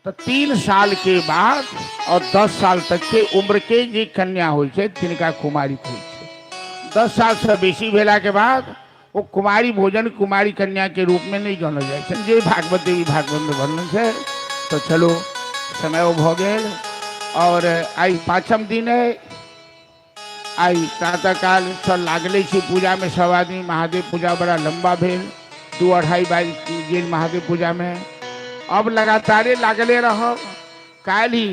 तो 3 साल के बाद और 10 साल तक के उम्र के जे कन्या होइ छै तिनका कुमारी होइ छै। 10 साल से बेसी भेला के बाद वो कुमारी भोजन कुमारी कन्या के रूप में नहीं गणल जाइ छै, जे भागवत देवी भागवत में वर्णन छै। तो चलो समय भ गेल और आई 5म दिन है। आई प्रातः काल सब लागले छी पूजा में, सब आदमी महादेव पूजा बड़ा लंबा भेल, 2-2.5 बजे गेल महादेव पूजा में। अब लगातारे लागले रहो। काल ही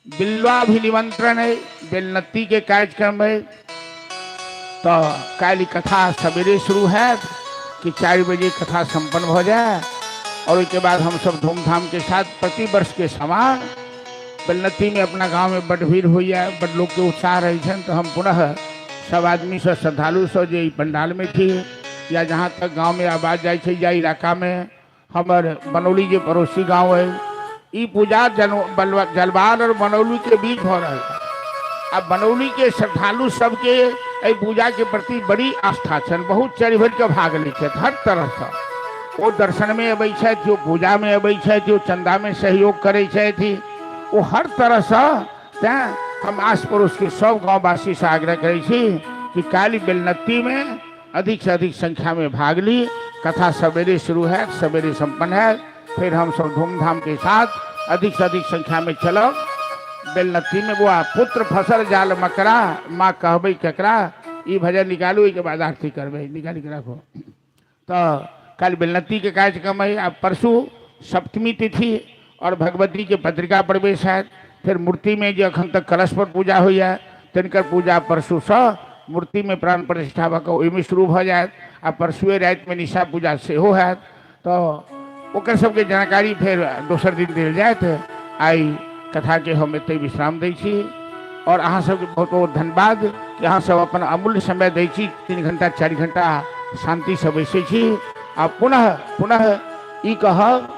बिल्वा भी निमंत्रण है, बेलनत्ती के कार्यक्रम है। तो काल कथा सवेरे शुरू है कि 4 बजे कथा संपन्न हो जाए और उसके बाद हम सब धूमधाम के साथ प्रति वर्ष के समान बेलनत्ती में अपना गांव में बड़ भीड़ हुई है, बड़ लोग के उत्साह रही है। तो हम पुनः सब आदमी से श्रद्धालु से जो पंडाल में थी या जहाँ तक गांव में आवाज जाए या इलाका में हमार बनौली जो पड़ोसी गांव है, ये पूजा जलवार और बनौली के बीच हो रहा है। अब बनौली के श्रद्धालु सबके पूजा के प्रति बड़ी आस्था छन, बहुत चढ़ भर के भाग ले छथि। हर तरह से वो दर्शन में अबै छथि, जो पूजा में अबै छथि, जो चंदा में सहयोग करे छथि, वो हर तरह से। हम आस पड़ोस के सब गाँववासी से आग्रह करे छी कि काली बेलनत्ती में अधिक से अधिक संख्या में भाग ली। कथा सवेरे शुरू है, सवेरे संपन्न है, फिर हम सब धूमधाम के साथ अधिक से अधिक संख्या में चलो बेलनत्ती में। वो पुत्र फसल जाल मकरा, माँ कहबै केकरा, ये भजन निकालू, के बाद आरती करबै, निकाल के रखो। तो कल बेलनत्ती के कार्यक्रम है। अब परसों सप्तमी तिथि और भगवती के पत्रिका प्रवेश है। फिर मूर्ति में जो अखन तक कलश पर पूजा हुई है तिनकर पूजा परसों से मूर्ति में प्राण प्रतिष्ठा में शुरू हो जाए। आ परसुए रात में निशा पूजा से हो है। तो ओकर सबके जानकारी फिर दोसर दिन दिल जाए। आई कथा के हम एते विश्राम दै छी और अहाँ सबके बहुत बहुत धन्यवाद कि अहाँ सब अपन अमूल्य समय दै छी। 3 घंटा 4 घंटा शांति से बैसे छी। आ पुनः पुनः ई कहब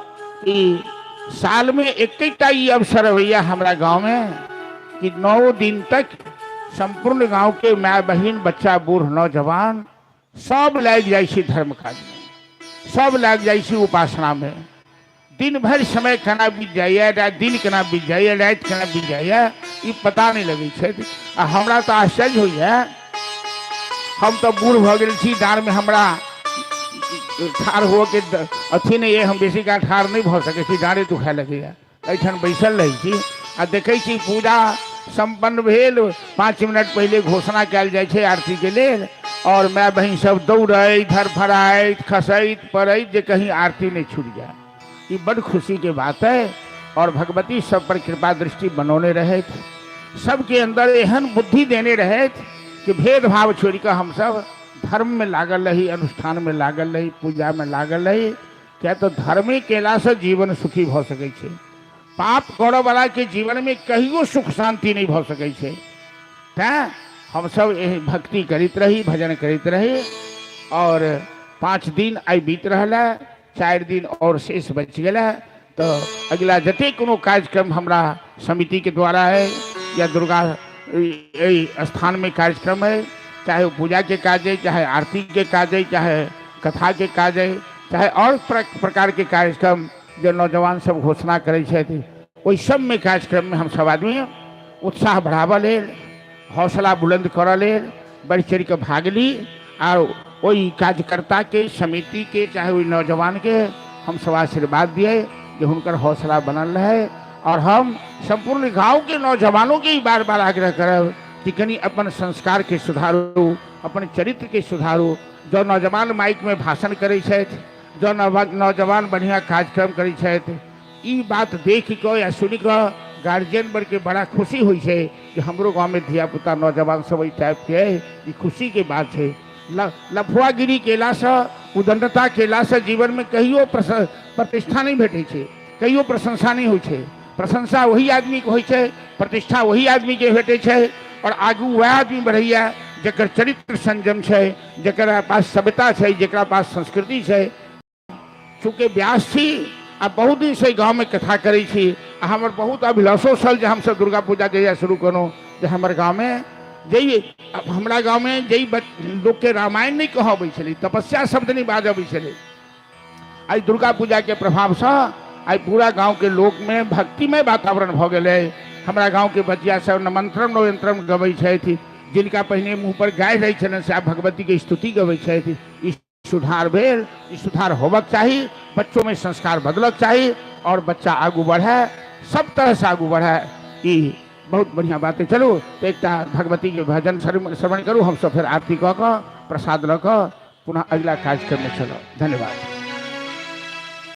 कि साल में एकटा ई अवसर होइया हमरा गांव में कि 9 दिन तक संपूर्ण गांव के माय बहिन बच्चा बूढ़ नौजवान सब लाग जाइ छी धर्म काज में, सब लाग जाइ छी उपासना में। दिन भर समय केना बीत जाइए, दिन केना बीत जाइए, रात केना बीत जाइए, ये पता नहीं लगे छै। आ हमरा तो आश्चर्य होइए, हम तो बूढ़ भ गेल छी, डाँर में हमरा ठार हो के अथी नहीं है, हम बेसी का ठार नहीं भ सके छी, डाँडे दुखाए लगैया, एहिठाम बैसल रहै छी आ देखै छी पूजा संपन्न भेल। 5 मिनट पहले घोषणा कयल जाइ छै आरती के लेल, और माय बहिन सब दौड़ैत धरफड़ाइत खसैत पड़ैत जे कहीं आरती नहीं छूट जाए। ये बड़ खुशी के बात है। और भगवती सब पर कृपा दृष्टि बनौने रहे, सबके अंदर एहन बुद्धि देने रहे कि भेदभाव छोड़ कर हम सब धर्म में लागल रही, अनुष्ठान में लागल रही, पूजा में लागल रही। क्या तो धर्मे केला से जीवन सुखी भ सकै छै। पाप करऽ वाला के जीवन में कहियो सुख शांति नहीं भ सकै छै। तैं हम सब एही भक्ति करित रही, भजन करित रही। और 5 दिन आई बीत रहा, 4 दिन और शेष बच गया। तो अगला जते कोनो कार्यक्रम हमरा समिति के द्वारा है या दुर्गा स्थान में कार्यक्रम है, चाहे वो पूजा के काज है, चाहे आरती के काज है, चाहे कथा के काज है, चाहे और प्रकार के कार्यक्रम जो नौजवान सब घोषणा करे छथि, ओहि सब में कार्यक्रम में हम सब आदमी उत्साह बढ़ावा लेल, हौसला बुलंद करऽ लेल बढ़ चढ़ के भाग ली। और वही कार्यकर्ता के, समिति के, चाहे वही नौजवान के हम सब आशीर्वाद दिए कि हुनकर हौसला बनल रहे। और हम संपूर्ण गांव के नौजवानों के ही बार बार आग्रह करब कि कनी अपन संस्कार के सुधारू, अपन चरित्र के सुधारू। जो नौजवान माइक में भाषण करे छथि, जो नौजवान बढ़िया कार्यक्रम करे छथि, ई बात देख के या सुन के गार्जियन बड़ के बड़ा खुशी हुई है कि हमरो गाँव में धिया पुता नौजवान सब ई टाइप के है। ई खुशी के बात है। लफुआगिरी केला से, उदंडता केला से जीवन में कहियो प्रतिष्ठा नहीं भेटे छै, कहियो प्रशंसा नहीं होइ छै। प्रशंसा वही आदमी के होइ छै, प्रतिष्ठा वही आदमी के भेटे छै। और आगू वह आदमी बढ़ैया जकर चरित्र संयम छै, जकरा पास सभ्यता छै, जकरा पास संस्कृति छै। चूँकि व्यास छी आ बहुत दिन से गाँव में कथा करै छी, हमर बहुत अभिलाषो छल जे हम सब दुर्गा पूजा जहिया शुरू करूँ जे हमर गाँव में जई हमरा गाँव में जई लोग के रामायण नहीं कहबै छलै, तपस्या शब्द नहीं बाजबै छलै। आई दुर्गा पूजा के प्रभाव से आई पूरा गांव के लोग में भक्तिमय वातावरण भ गेलै। हमरा गांव के बच्चा सब नमंत्रम नोयंत्रम गबै छथि, जिनका पहिने मुँह पर गाय रहै छलनि से आब भगवती के स्तुति गबै छथि। ई सुधार भेल, ई सुधार होबक चाही, बच्चों में संस्कार बदलक चाही और बच्चा आगू बढ़े, सब तरह से आगू बढ़े। ई बहुत बढ़िया बात है। चलू तो एक भगवती के भजन श्रवण करूँ, हम सब फिर आरती कऽ प्रसाद लऽ पुनः अगला कार्यक्रम में चलो। धन्यवाद।